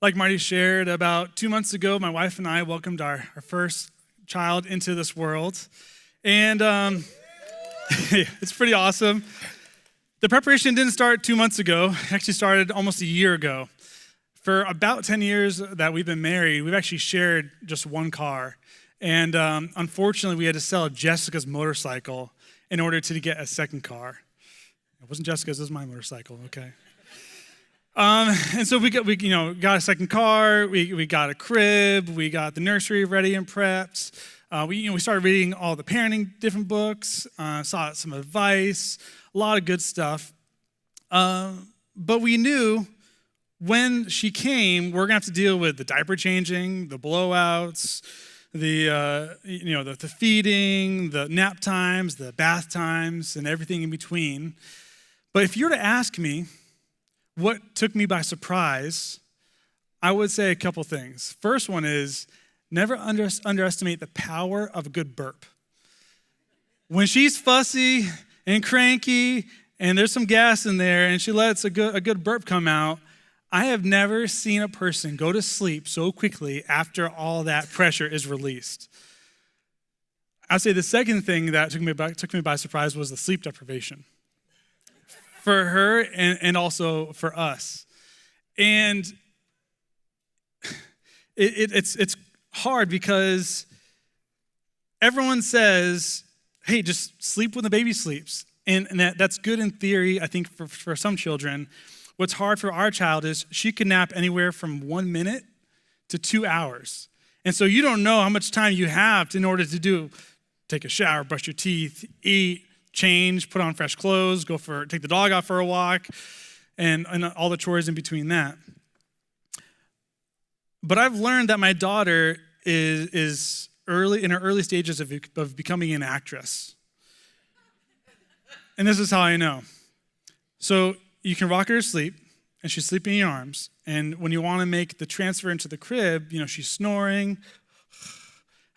Like Marty shared, about 2 months ago, my wife and I welcomed our first child into this world. And it's pretty awesome. The preparation didn't start 2 months ago. It actually started almost a year ago. For about 10 years that we've been married, we've actually shared just one car. And unfortunately, we had to sell Jessica's motorcycle in order to get a second car. It wasn't Jessica's, it was my motorcycle, okay. And so we got a second car, we got a crib, we got the nursery ready and prepped. We started reading all the parenting different books, saw some advice, a lot of good stuff. But we knew when she came, we're gonna have to deal with the diaper changing, the blowouts, the feeding, the nap times, the bath times, and everything in between. But if you were to ask me, what took me by surprise, I would say a couple things. First one is never underestimate the power of a good burp. When she's fussy and cranky and there's some gas in there and she lets a good burp come out, I have never seen a person go to sleep so quickly after all that pressure is released. I'd say the second thing that took me by surprise was the sleep deprivation. For her and also for us. And it's hard because everyone says, hey, just sleep when the baby sleeps. And that's good in theory, I think, for some children. What's hard for our child is she can nap anywhere from 1 minute to 2 hours. And so you don't know how much time you have in order to take a shower, brush your teeth, eat, change, put on fresh clothes, take the dog out for a walk, and all the chores in between that. But I've learned that my daughter is in her early stages of becoming an actress. And this is how I know. So you can rock her to sleep, and she's sleeping in your arms. And when you want to make the transfer into the crib, she's snoring,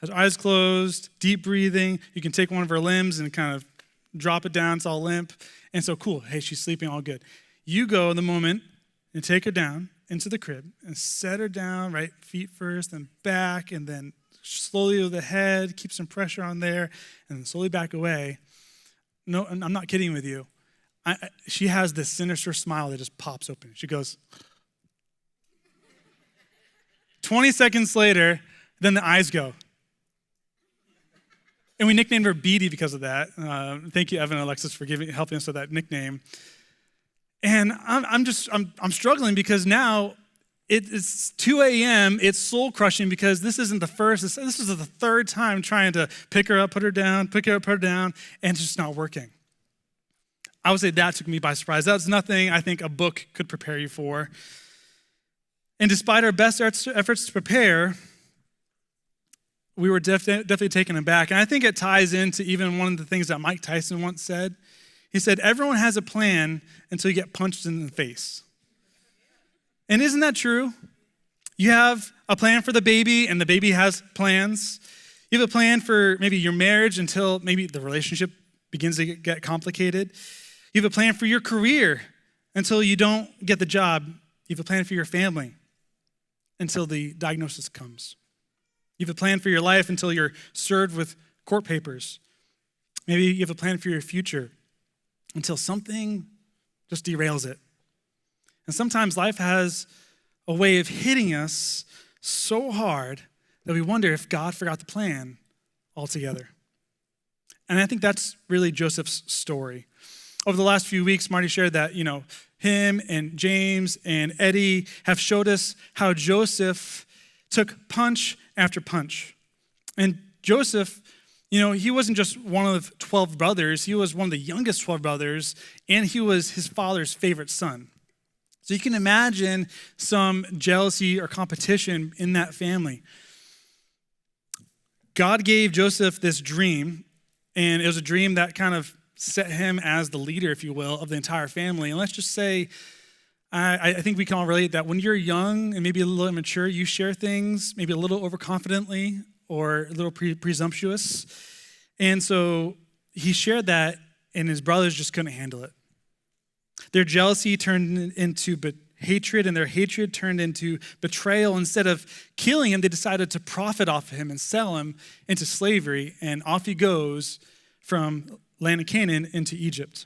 has her eyes closed, deep breathing. You can take one of her limbs and kind of drop it down, it's all limp. And so cool, hey, she's sleeping, all good. You go in the moment and take her down into the crib and set her down, right? Feet first, then back, and then slowly with the head, keep some pressure on there, and then slowly back away. No, I'm not kidding with you. She has this sinister smile that just pops open. She goes, 20 seconds later, then the eyes go. And we nicknamed her Beady because of that. Thank you, Evan and Alexis, for helping us with that nickname. And I'm struggling because now it's 2 a.m. It's soul crushing because this isn't the first. This is the third time trying to pick her up, put her down, pick her up, put her down, and it's just not working. I would say that took me by surprise. That's nothing I think a book could prepare you for. And despite our best efforts to prepare, we were definitely taken aback. And I think it ties into even one of the things that Mike Tyson once said. He said, everyone has a plan until you get punched in the face. And isn't that true? You have a plan for the baby, and the baby has plans. You have a plan for maybe your marriage until maybe the relationship begins to get complicated. You have a plan for your career until you don't get the job. You have a plan for your family until the diagnosis comes. You have a plan for your life until you're served with court papers. Maybe you have a plan for your future until something just derails it. And sometimes life has a way of hitting us so hard that we wonder if God forgot the plan altogether. And I think that's really Joseph's story. Over the last few weeks, Marty shared that, him and James and Eddie have showed us how Joseph took punch after punch. And Joseph, he wasn't just one of 12 brothers, he was one of the youngest 12 brothers, and he was his father's favorite son. So you can imagine some jealousy or competition in that family. God gave Joseph this dream, and it was a dream that kind of set him as the leader, if you will, of the entire family. And let's just say, I think we can all relate that when you're young and maybe a little immature, you share things maybe a little overconfidently or a little presumptuous. And so he shared that, and his brothers just couldn't handle it. Their jealousy turned into hatred, and their hatred turned into betrayal. Instead of killing him, they decided to profit off of him and sell him into slavery, and off he goes from land of Canaan into Egypt.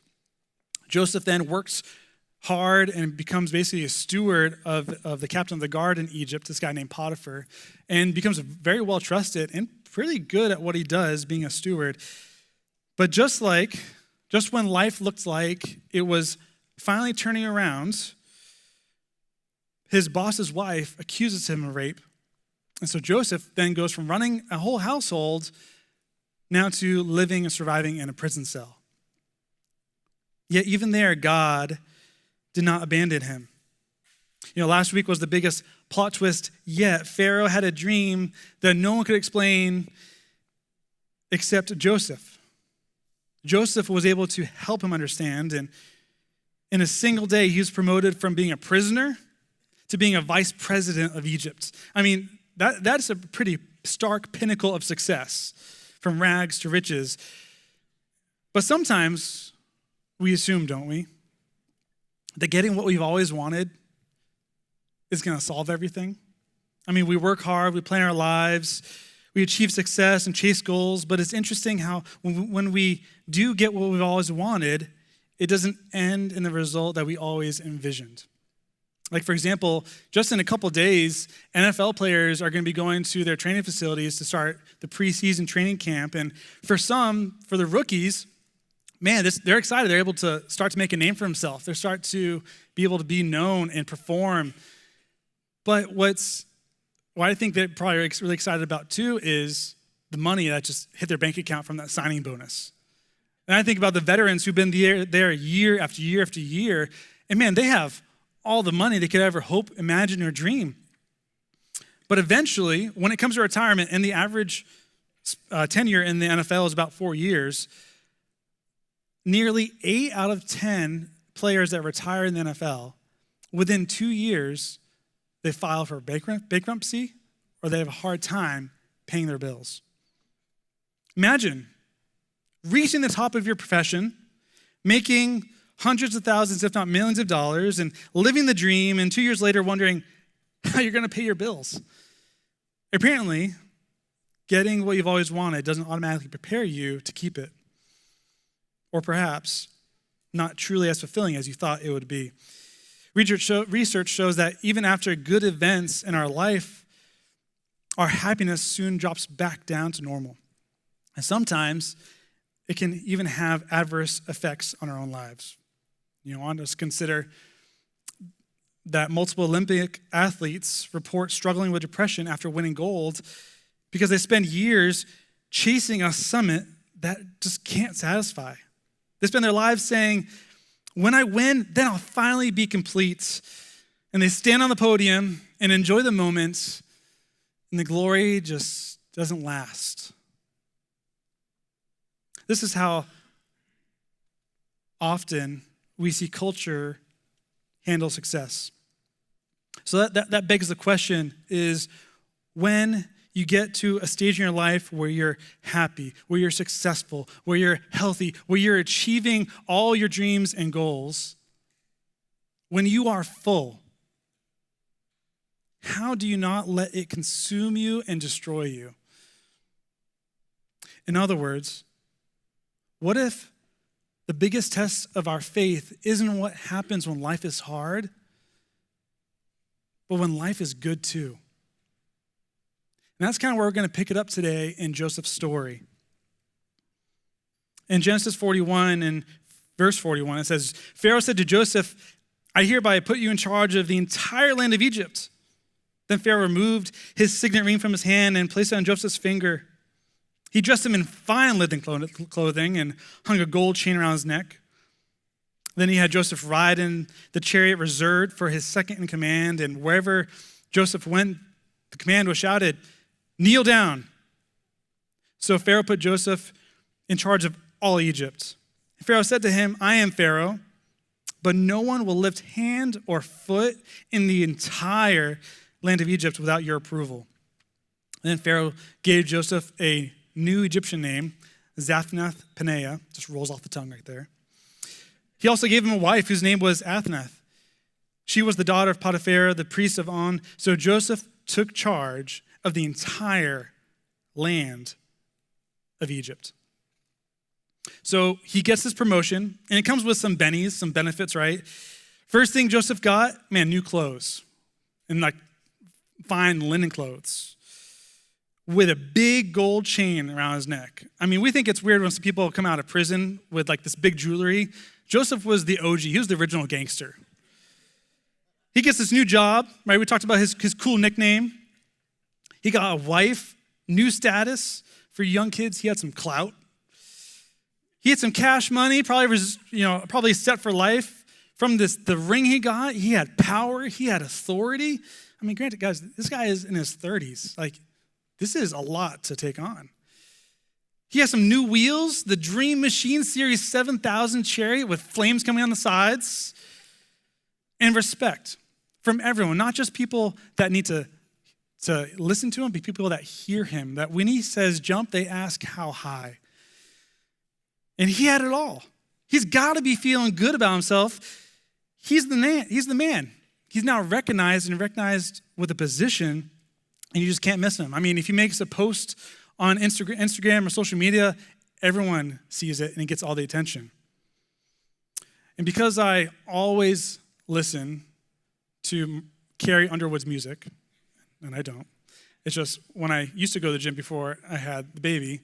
Joseph then works hard and becomes basically a steward of the captain of the guard in Egypt, this guy named Potiphar, and becomes very well trusted and pretty good at what he does, being a steward. But just when life looked like it was finally turning around, his boss's wife accuses him of rape. And so Joseph then goes from running a whole household now to living and surviving in a prison cell. Yet even there, God did not abandon him. Last week was the biggest plot twist yet. Pharaoh had a dream that no one could explain except Joseph. Joseph was able to help him understand, and in a single day, he was promoted from being a prisoner to being a vice president of Egypt. That's a pretty stark pinnacle of success, from rags to riches. But sometimes we assume, don't we, that getting what we've always wanted is going to solve everything. We work hard, we plan our lives, we achieve success and chase goals, but it's interesting how when we do get what we've always wanted, it doesn't end in the result that we always envisioned. Like, for example, just in a couple days, NFL players are going to be going to their training facilities to start the preseason training camp. And for the rookies, they're excited. They're able to start to make a name for themselves. They start to be able to be known and perform. But what I think they're probably really excited about too is the money that just hit their bank account from that signing bonus. And I think about the veterans who've been there year after year after year, and they have all the money they could ever hope, imagine, or dream. But eventually, when it comes to retirement, and the average tenure in the NFL is about 4 years, nearly 8 out of 10 players that retire in the NFL, within 2 years, they file for bankruptcy, or they have a hard time paying their bills. Imagine reaching the top of your profession, making hundreds of thousands, if not millions of dollars, and living the dream, and 2 years later wondering how you're going to pay your bills. Apparently, getting what you've always wanted doesn't automatically prepare you to keep it. Or perhaps not truly as fulfilling as you thought it would be. Research shows that even after good events in our life, our happiness soon drops back down to normal. And sometimes it can even have adverse effects on our own lives. I want us to consider that multiple Olympic athletes report struggling with depression after winning gold because they spend years chasing a summit that just can't satisfy. They spend their lives saying, when I win, then I'll finally be complete. And they stand on the podium and enjoy the moment, and the glory just doesn't last. This is how often we see culture handle success. So that begs the question is, when you get to a stage in your life where you're happy, where you're successful, where you're healthy, where you're achieving all your dreams and goals, when you are full, how do you not let it consume you and destroy you? In other words, what if the biggest test of our faith isn't what happens when life is hard, but when life is good too? And that's kind of where we're going to pick it up today in Joseph's story. In Genesis 41 and verse 41, it says, Pharaoh said to Joseph, I hereby put you in charge of the entire land of Egypt. Then Pharaoh removed his signet ring from his hand and placed it on Joseph's finger. He dressed him in fine linen clothing and hung a gold chain around his neck. Then he had Joseph ride in the chariot reserved for his second in command, and wherever Joseph went, the command was shouted, kneel down. So Pharaoh put Joseph in charge of all Egypt. Pharaoh said to him, I am Pharaoh, but no one will lift hand or foot in the entire land of Egypt without your approval. And then Pharaoh gave Joseph a new Egyptian name, Zaphnath-Paneah, just rolls off the tongue right there. He also gave him a wife whose name was Asenath. She was the daughter of Potiphar, the priest of On. So Joseph took charge of the entire land of Egypt. So he gets this promotion, and it comes with some bennies, some benefits, right? First thing Joseph got, new clothes, and like fine linen clothes with a big gold chain around his neck. I mean, we think it's weird when some people come out of prison with like this big jewelry. Joseph was the OG. He was the original gangster. He gets this new job, right? We talked about his cool nickname. He got a wife, new status for young kids. He had some clout. He had some cash money, probably set for life. From the ring he got, he had power, he had authority. I mean, granted, guys, this guy is in his 30s. Like, this is a lot to take on. He has some new wheels, the Dream Machine Series 7000 Chariot with flames coming on the sides, and respect from everyone, not just people that need to listen to him, but people that hear him, that when he says jump, they ask how high. And he had it all. He's got to be feeling good about himself. He's the man. He's now recognized with a position, and you just can't miss him. I mean, if he makes a post on Instagram or social media, everyone sees it and it gets all the attention. And because I always listen to Carrie Underwood's music, and I don't, it's just when I used to go to the gym before I had the baby,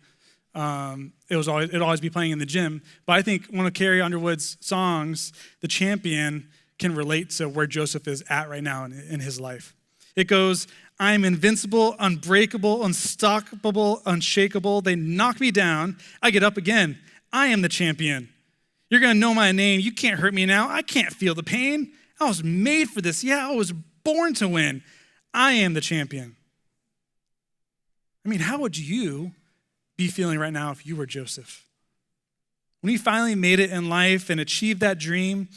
it'd always be playing in the gym. But I think one of Carrie Underwood's songs, The Champion, can relate to where Joseph is at right now in his life. It goes, I'm invincible, unbreakable, unstoppable, unshakable. They knock me down. I get up again. I am the champion. You're going to know my name. You can't hurt me now. I can't feel the pain. I was made for this. Yeah, I was born to win. I am the champion. I mean, how would you be feeling right now if you were Joseph? When you finally made it in life and achieved that dream,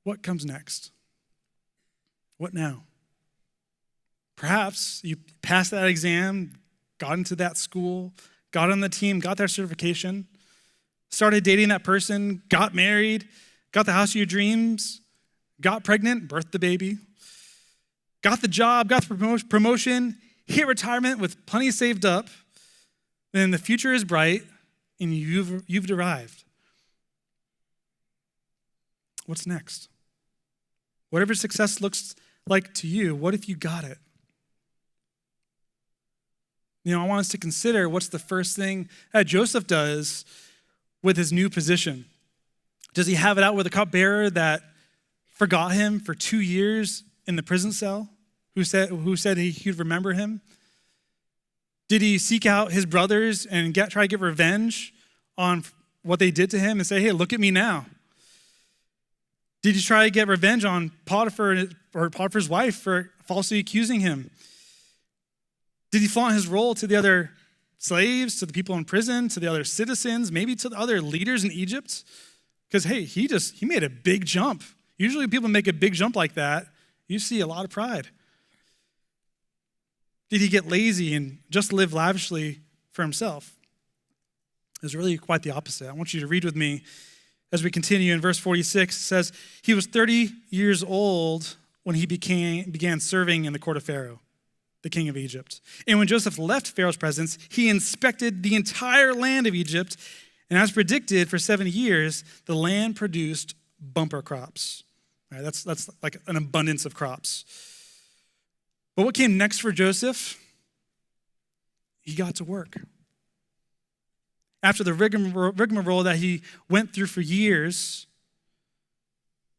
what comes next? What now? Perhaps you passed that exam, got into that school, got on the team, got that certification, started dating that person, got married, got the house of your dreams, got pregnant, birthed the baby, got the job, got the promotion, hit retirement with plenty saved up. Then the future is bright and you've arrived. What's next? Whatever success looks like to you, what if you got it? I want us to consider what's the first thing that Joseph does with his new position. Does he have it out with a cupbearer that forgot him for 2 years in the prison cell, who said he'd remember him? Did he seek out his brothers and try to get revenge on what they did to him and say, hey, look at me now? Did he try to get revenge on Potiphar or Potiphar's wife for falsely accusing him? Did he flaunt his role to the other slaves, to the people in prison, to the other citizens, maybe to the other leaders in Egypt? Because, hey, he made a big jump. Usually when people make a big jump like that, you see a lot of pride. Did he get lazy and just live lavishly for himself? It was really quite the opposite. I want you to read with me as we continue in verse 46. It says, he was 30 years old when he began serving in the court of Pharaoh, the king of Egypt. And when Joseph left Pharaoh's presence, he inspected the entire land of Egypt. And as predicted, for 7 years, the land produced bumper crops. All right, that's like an abundance of crops. But what came next for Joseph? He got to work. After the rigmarole that he went through for years,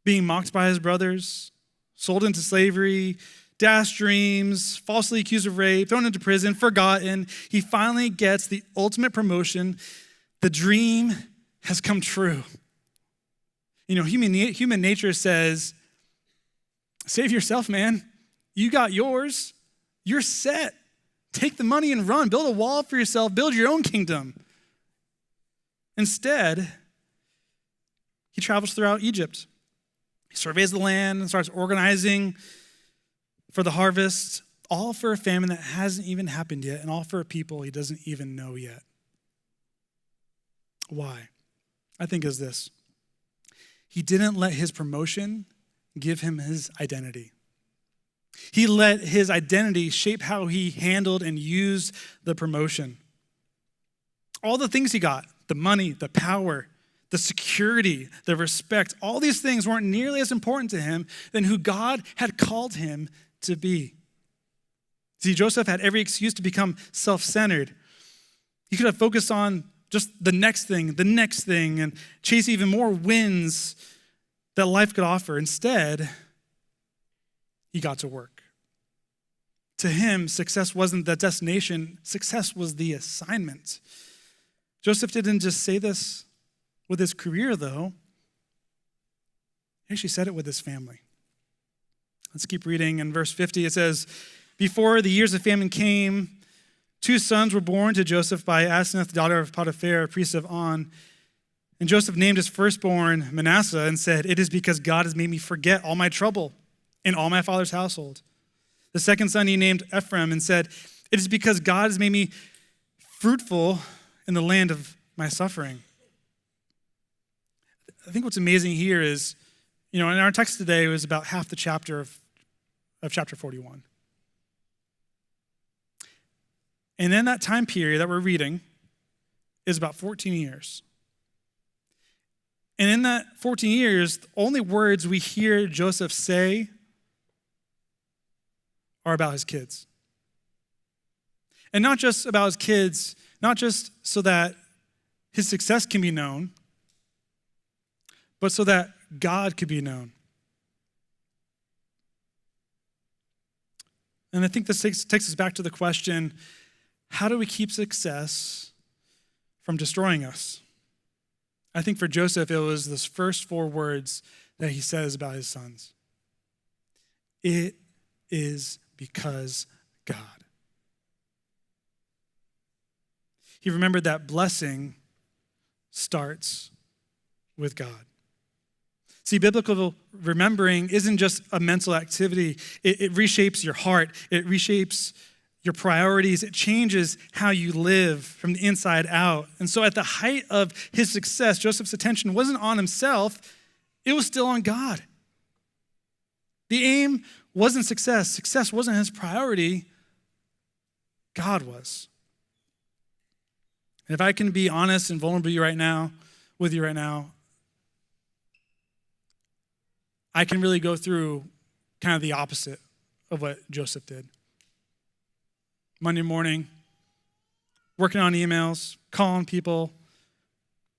being mocked by his brothers, sold into slavery, dashed dreams, falsely accused of rape, thrown into prison, forgotten, he finally gets the ultimate promotion. The dream has come true. Human nature says, save yourself, man. You got yours. You're set. Take the money and run. Build a wall for yourself. Build your own kingdom. Instead, he travels throughout Egypt. He surveys the land and starts organizing for the harvest, all for a famine that hasn't even happened yet, and all for a people he doesn't even know yet. Why? I think is this. He didn't let his promotion give him his identity. He let his identity shape how he handled and used the promotion. All the things he got, the money, the power, the security, the respect, all these things weren't nearly as important to him than who God had called him to be. See, Joseph had every excuse to become self-centered. He could have focused on just the next thing, and chase even more wins that life could offer. Instead, he got to work. To him, success wasn't the destination, success was the assignment. Joseph didn't just say this with his career, though. He actually said it with his family. Let's keep reading. In verse 50, it says, before the years of famine came, 2 sons were born to Joseph by Asenath, daughter of Potiphar, priest of On. And Joseph named his firstborn Manasseh and said, it is because God has made me forget all my trouble in all my father's household. The second son he named Ephraim and said, it is because God has made me fruitful in the land of my suffering. I think what's amazing here is, in our text today, it was about half the chapter of chapter 41. And then that time period that we're reading is about 14 years. And in that 14 years, the only words we hear Joseph say are about his kids. And not just about his kids, not just so that his success can be known, but so that God could be known. And I think this takes us back to the question, how do we keep success from destroying us? I think for Joseph, it was those first 4 words that he says about his sons. It is because God. He remembered that blessing starts with God. See, biblical remembering isn't just a mental activity. It reshapes your heart. It reshapes your priorities. It changes how you live from the inside out. And so at the height of his success, Joseph's attention wasn't on himself. It was still on God. The aim wasn't success. Success wasn't his priority. God was. And if I can be honest and vulnerable with you right now, I can really go through kind of the opposite of what Joseph did. Monday morning, working on emails, calling people,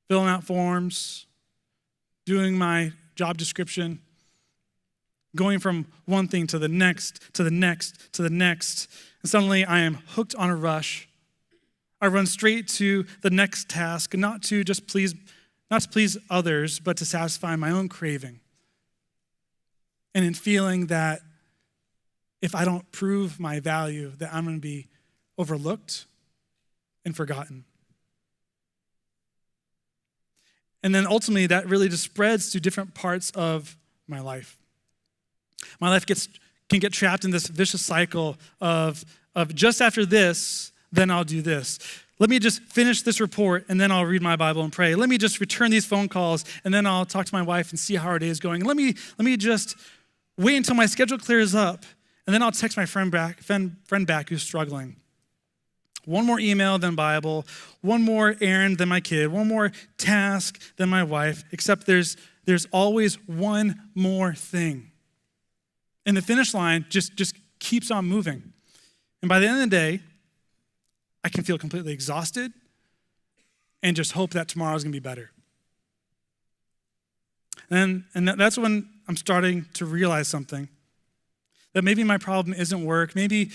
filling out forms, doing my job description, going from one thing to the next, to the next, to the next. And suddenly I am hooked on a rush. I run straight to the next task, not to please others, but to satisfy my own craving. And in feeling that if I don't prove my value, that I'm going to be overlooked and forgotten. And then ultimately, that really just spreads to different parts of my life. My life can get trapped in this vicious cycle of just after this, then I'll do this. Let me just finish this report, and then I'll read my Bible and pray. Let me just return these phone calls, and then I'll talk to my wife and see how our day is going. Let me just wait until my schedule clears up, and then I'll text my friend back who's struggling. One more email than Bible, one more errand than my kid, one more task than my wife, except there's always one more thing. And the finish line just keeps on moving. And by the end of the day, I can feel completely exhausted and just hope that tomorrow's gonna be better. And that's when I'm starting to realize something. That maybe my problem isn't work. Maybe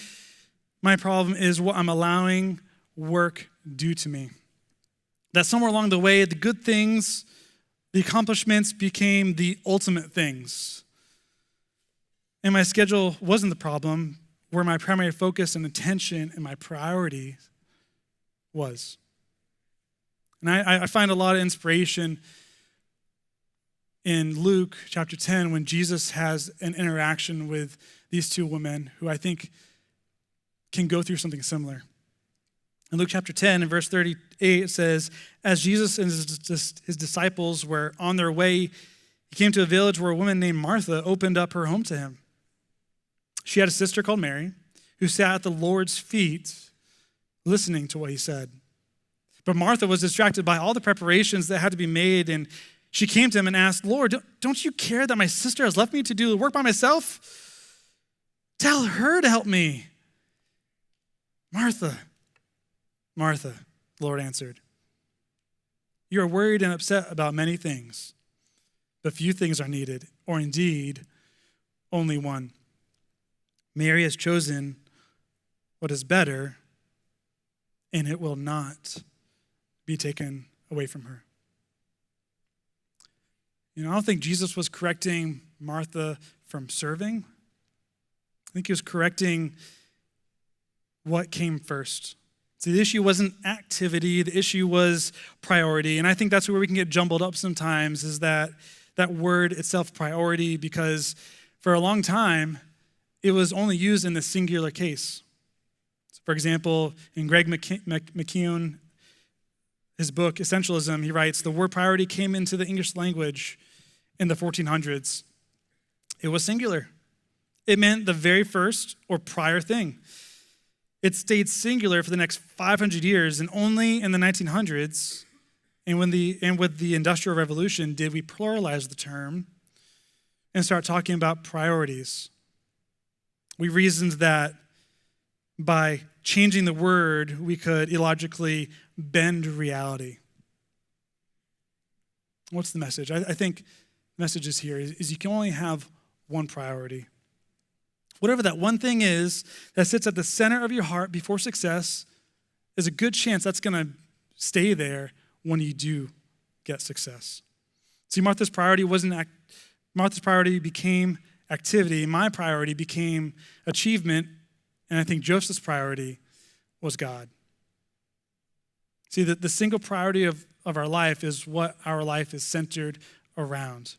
my problem is what I'm allowing work do to me. That somewhere along the way, the good things, the accomplishments became the ultimate things. And my schedule wasn't the problem, where my primary focus and attention and my priority was. And I find a lot of inspiration in Luke chapter 10 when Jesus has an interaction with these 2 women who I think can go through something similar. In Luke chapter 10 and verse 38, it says, as Jesus and his disciples were on their way, He came to a village where a woman named Martha opened up her home to him. She had a sister called Mary who sat at the Lord's feet listening to what he said. But Martha was distracted by all the preparations that had to be made, and she came to him and asked, Lord, don't you care that my sister has left me to do the work by myself? Tell her to help me. Martha, Martha, the Lord answered, you are worried and upset about many things, but few things are needed, or indeed, only one. Mary has chosen what is better, and it will not be taken away from her. I don't think Jesus was correcting Martha from serving. I think he was correcting what came first. See, the issue wasn't activity, the issue was priority. And I think that's where we can get jumbled up sometimes, is that word itself, priority, because for a long time, it was only used in the singular case. So for example, in Greg McKeown, his book, Essentialism, he writes, the word priority came into the English language in the 1400s. It was singular. It meant the very first or prior thing. It stayed singular for the next 500 years, and only in the 1900s, and with the Industrial Revolution, did we pluralize the term and start talking about priorities. We reasoned that by changing the word, we could illogically bend reality. What's the message? I think the message is here is you can only have one priority. Whatever that one thing is that sits at the center of your heart before success, there's a good chance that's going to stay there when you do get success. See, Martha's priority became activity. My priority became achievement. And I think Joseph's priority was God. See, the single priority of our life is what our life is centered around.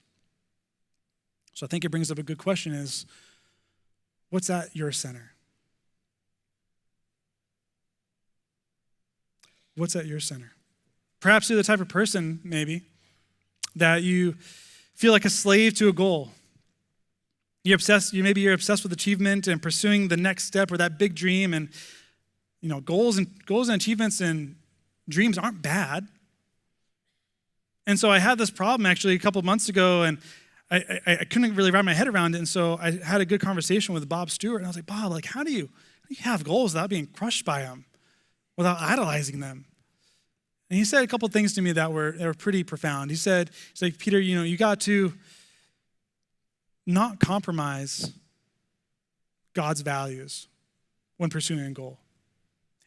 So I think it brings up a good question is, what's at your center? What's at your center? Perhaps you're the type of person, maybe, that you feel like a slave to a goal. Maybe you're obsessed with achievement and pursuing the next step or that big dream. And goals and achievements and dreams aren't bad. And so I had this problem actually a couple of months ago, and I couldn't really wrap my head around it. And so I had a good conversation with Bob Stewart, and I was like, Bob, how do you have goals without being crushed by them, without idolizing them? And he said a couple of things to me that were pretty profound. He's like, Peter, you got to not compromise God's values when pursuing a goal.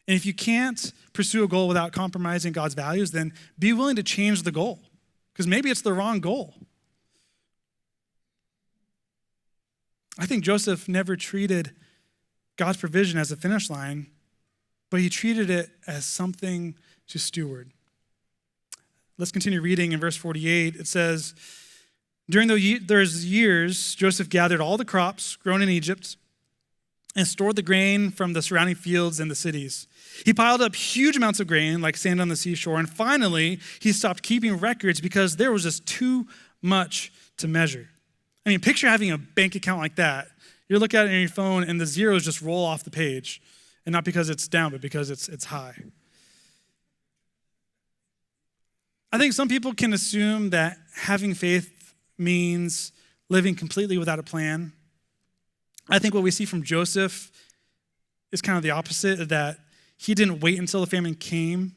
And if you can't pursue a goal without compromising God's values, then be willing to change the goal, because maybe it's the wrong goal. I think Joseph never treated God's provision as a finish line, but he treated it as something to steward. Let's continue reading in verse 48. It says, during those years, Joseph gathered all the crops grown in Egypt and stored the grain from the surrounding fields and the cities. He piled up huge amounts of grain like sand on the seashore, and finally, he stopped keeping records because there was just too much to measure. I mean, picture having a bank account like that. You look at it on your phone, and the zeros just roll off the page, and not because it's down, but because it's high. I think some people can assume that having faith means living completely without a plan. I think what we see from Joseph is kind of the opposite, that he didn't wait until the famine came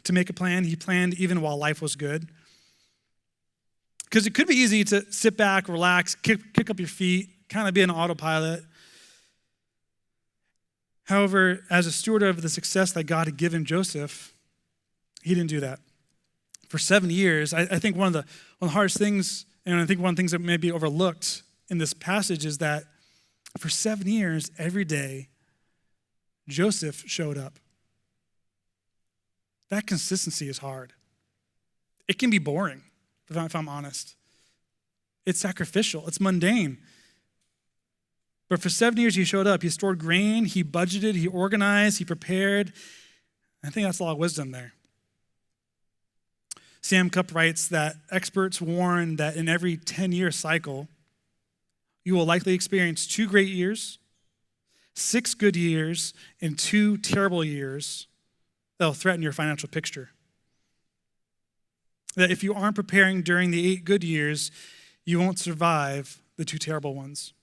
to make a plan. He planned even while life was good. Because it could be easy to sit back, relax, kick up your feet, kind of be an autopilot. However, as a steward of the success that God had given Joseph, he didn't do that. For 7 years, I think one of the hardest things, and I think one of the things that may be overlooked in this passage is that for 7 years, every day, Joseph showed up. That consistency is hard. It can be boring, if I'm honest. It's sacrificial. It's mundane. But for 7 years, he showed up. He stored grain. He budgeted. He organized. He prepared. I think that's a lot of wisdom there. Sam Cupp writes that experts warn that in every 10-year cycle, you will likely experience 2 great years, 6 good years, and 2 terrible years that will threaten your financial picture. That if you aren't preparing during the 8 good years, you won't survive the 2 terrible ones.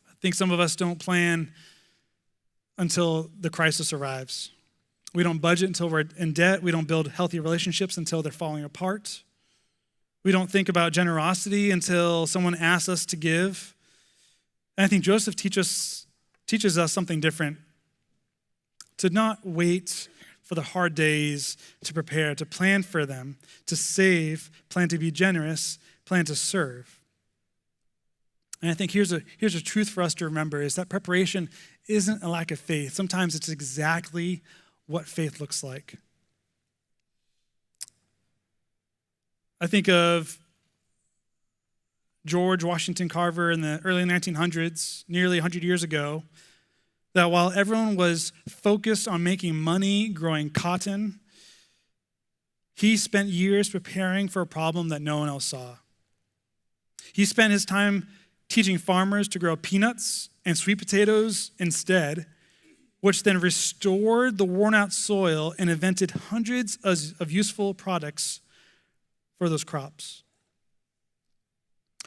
I think some of us don't plan until the crisis arrives. We don't budget until we're in debt. We don't build healthy relationships until they're falling apart. We don't think about generosity until someone asks us to give. And I think Joseph teaches us something different. To not wait for the hard days to prepare, to plan for them, to save, plan to be generous, plan to serve. And I think here's a truth for us to remember is that preparation isn't a lack of faith. Sometimes it's exactly what faith looks like. I think of George Washington Carver in the early 1900s, nearly 100 years ago, that while everyone was focused on making money growing cotton, he spent years preparing for a problem that no one else saw. He spent his time teaching farmers to grow peanuts and sweet potatoes instead, which then restored the worn-out soil and invented hundreds of useful products for those crops.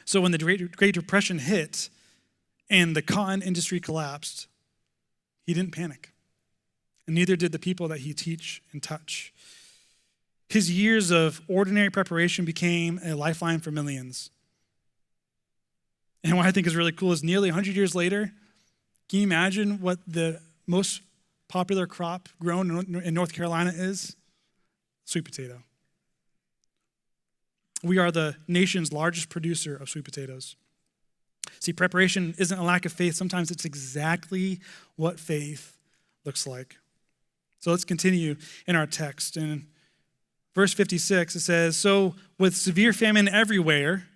So when the Great Depression hit and the cotton industry collapsed, he didn't panic, and neither did the people that he teach and touch. His years of ordinary preparation became a lifeline for millions. And what I think is really cool is nearly 100 years later, can you imagine what the most popular crop grown in North Carolina is? Sweet potato. We are the nation's largest producer of sweet potatoes. See, preparation isn't a lack of faith. Sometimes it's exactly what faith looks like. So let's continue in our text. In verse 56, it says, "So with severe famine everywhere,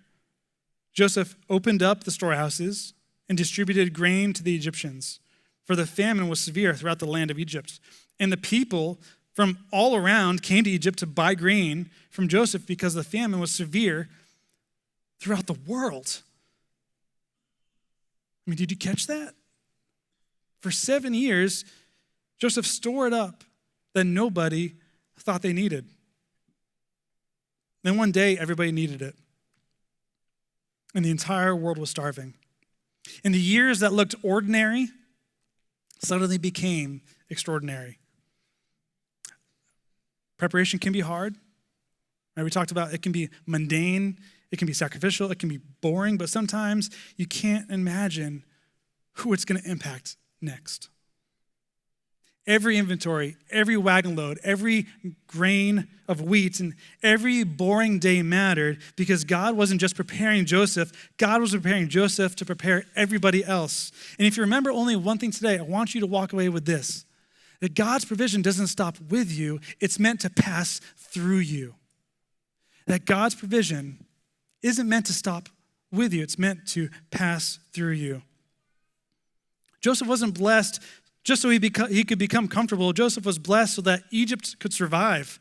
Joseph opened up the storehouses and distributed grain to the Egyptians, for the famine was severe throughout the land of Egypt. And the people from all around came to Egypt to buy grain from Joseph because the famine was severe throughout the world." I mean, did you catch that? For 7 years, Joseph stored up that nobody thought they needed. Then one day, everybody needed it. And the entire world was starving. And the years that looked ordinary suddenly became extraordinary. Preparation can be hard. Right? We talked about it can be mundane, it can be sacrificial, it can be boring, but sometimes you can't imagine who it's going to impact next. Every inventory, every wagon load, every grain of wheat, and every boring day mattered because God wasn't just preparing Joseph, God was preparing Joseph to prepare everybody else. And if you remember only one thing today, I want you to walk away with this, that God's provision doesn't stop with you, it's meant to pass through you. That God's provision isn't meant to stop with you, it's meant to pass through you. Joseph wasn't blessed just so he could become comfortable. Joseph was blessed so that Egypt could survive.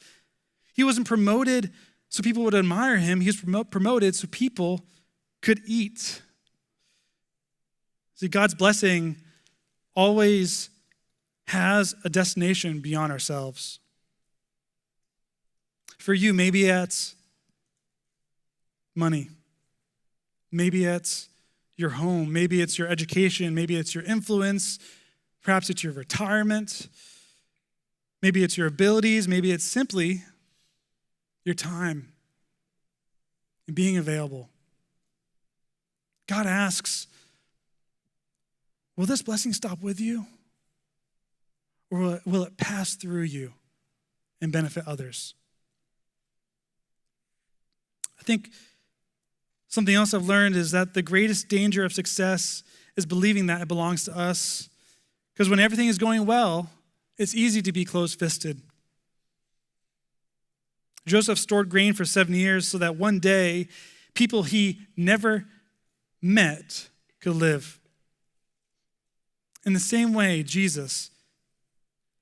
He wasn't promoted so people would admire him. He was promoted so people could eat. See, God's blessing always has a destination beyond ourselves. For you, maybe it's money. Maybe it's your home. Maybe it's your education. Maybe it's your influence. Perhaps it's your retirement. Maybe it's your abilities. Maybe it's simply your time and being available. God asks, will this blessing stop with you? Or will it pass through you and benefit others? I think something else I've learned is that the greatest danger of success is believing that it belongs to us. Because when everything is going well, it's easy to be close-fisted. Joseph stored grain for 7 years so that one day people he never met could live. In the same way, Jesus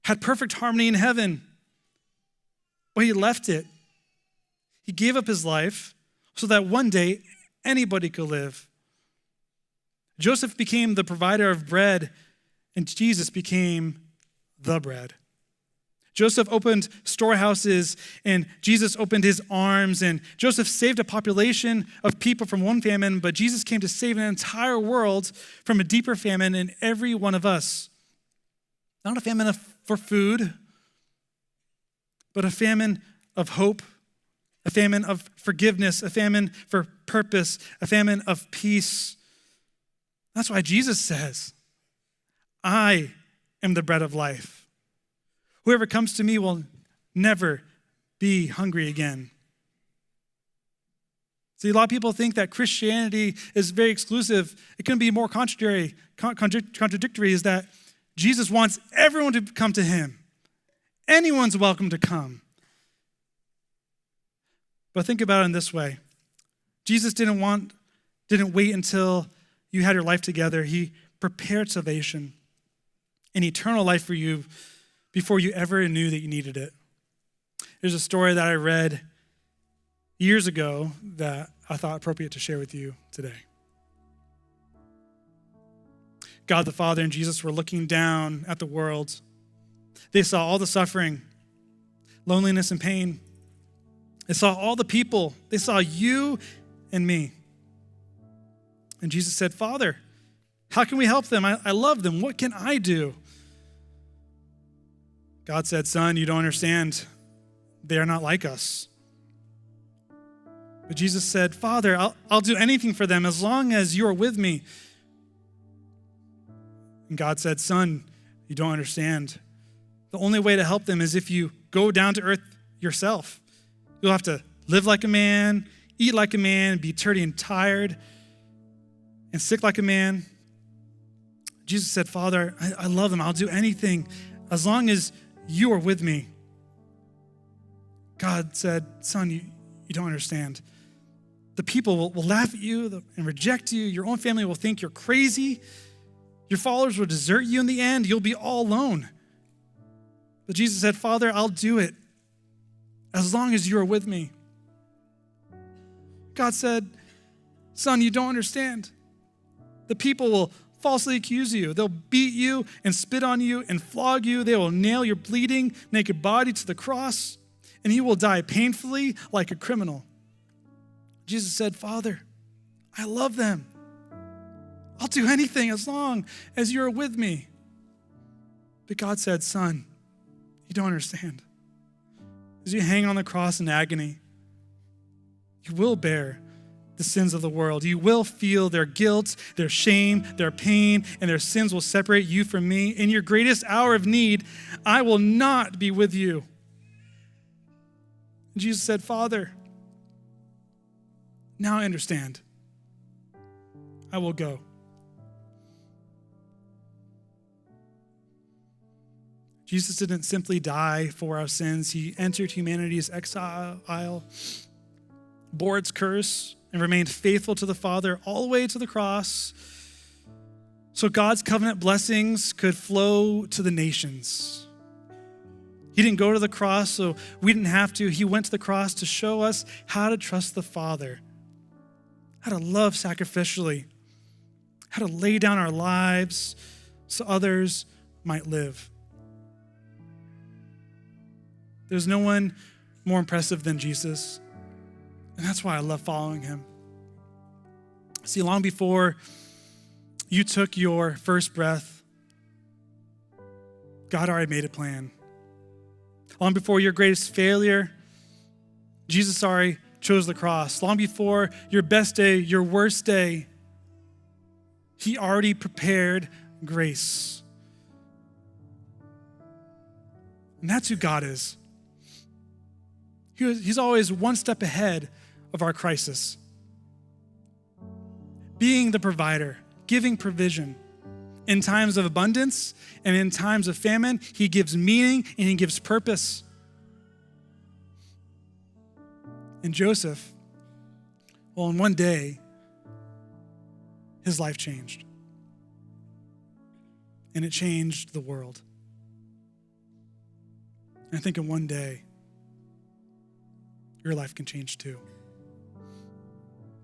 had perfect harmony in heaven. but he left it. He gave up his life so that one day anybody could live. Joseph became the provider of bread, and Jesus became the bread. Joseph opened storehouses, and Jesus opened his arms, and Joseph saved a population of people from one famine, but Jesus came to save an entire world from a deeper famine in every one of us. Not a famine for food, but a famine of hope, a famine of forgiveness, a famine for purpose, a famine of peace. That's why Jesus says, I am the bread of life. Whoever comes to me will never be hungry again. See, a lot of people think that Christianity is very exclusive. It couldn't be more contradictory, is that Jesus wants everyone to come to him. Anyone's welcome to come. But think about it in this way. Jesus didn't wait until you had your life together. He prepared salvation and eternal life for you before you ever knew that you needed it. There's a story that I read years ago that I thought appropriate to share with you today. God the Father and Jesus were looking down at the world. They saw all the suffering, loneliness, and pain. They saw all the people. They saw you and me. And Jesus said, Father, how can we help them? I love them. What can I do? God said, Son, you don't understand. They are not like us. But Jesus said, Father, I'll do anything for them as long as you are with me. And God said, Son, you don't understand. The only way to help them is if you go down to earth yourself. You'll have to live like a man, eat like a man, be dirty and tired, and sick like a man. Jesus said, Father, I love them. I'll do anything as long as you are with me. God said, Son, you don't understand. The people will laugh at you and reject you. Your own family will think you're crazy. Your followers will desert you in the end. You'll be all alone. But Jesus said, Father, I'll do it as long as you are with me. God said, Son, you don't understand. The people will falsely accuse you. They'll beat you and spit on you and flog you. They will nail your bleeding, naked body to the cross, and you will die painfully like a criminal. Jesus said, Father, I love them. I'll do anything as long as you're with me. But God said, Son, you don't understand. As you hang on the cross in agony, you will bear the sins of the world. You will feel their guilt, their shame, their pain, and their sins will separate you from me. In your greatest hour of need, I will not be with you. And Jesus said, Father, now I understand. I will go. Jesus didn't simply die for our sins. He entered humanity's exile, bore its curse, and remained faithful to the Father all the way to the cross, so God's covenant blessings could flow to the nations. He didn't go to the cross so we didn't have to. He went to the cross to show us how to trust the Father, how to love sacrificially, how to lay down our lives so others might live. There's no one more impressive than Jesus, and that's why I love following him. See, long before you took your first breath, God already made a plan. Long before your greatest failure, Jesus already chose the cross. Long before your best day, your worst day, he already prepared grace. And that's who God is. He's always one step ahead of our crisis. Being the provider, giving provision. In times of abundance and in times of famine, he gives meaning and he gives purpose. And Joseph, well, in one day, his life changed. And it changed the world. And I think in one day, your life can change too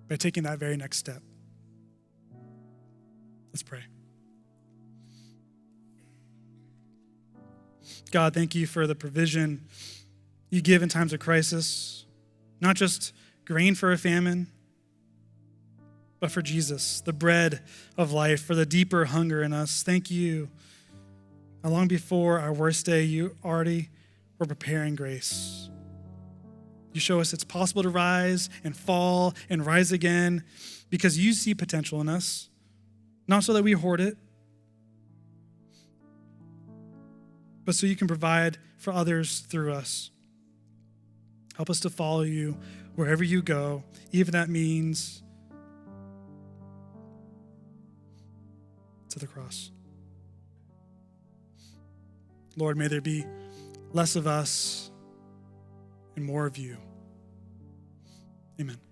by taking that very next step. Let's pray. God, thank you for the provision you give in times of crisis, not just grain for a famine, but for Jesus, the bread of life, for the deeper hunger in us. Thank you. Long before our worst day, you already were preparing grace. You show us it's possible to rise and fall and rise again because you see potential in us, not so that we hoard it, but so you can provide for others through us. Help us to follow you wherever you go, even if that means to the cross. Lord, may there be less of us and more of you. Amen.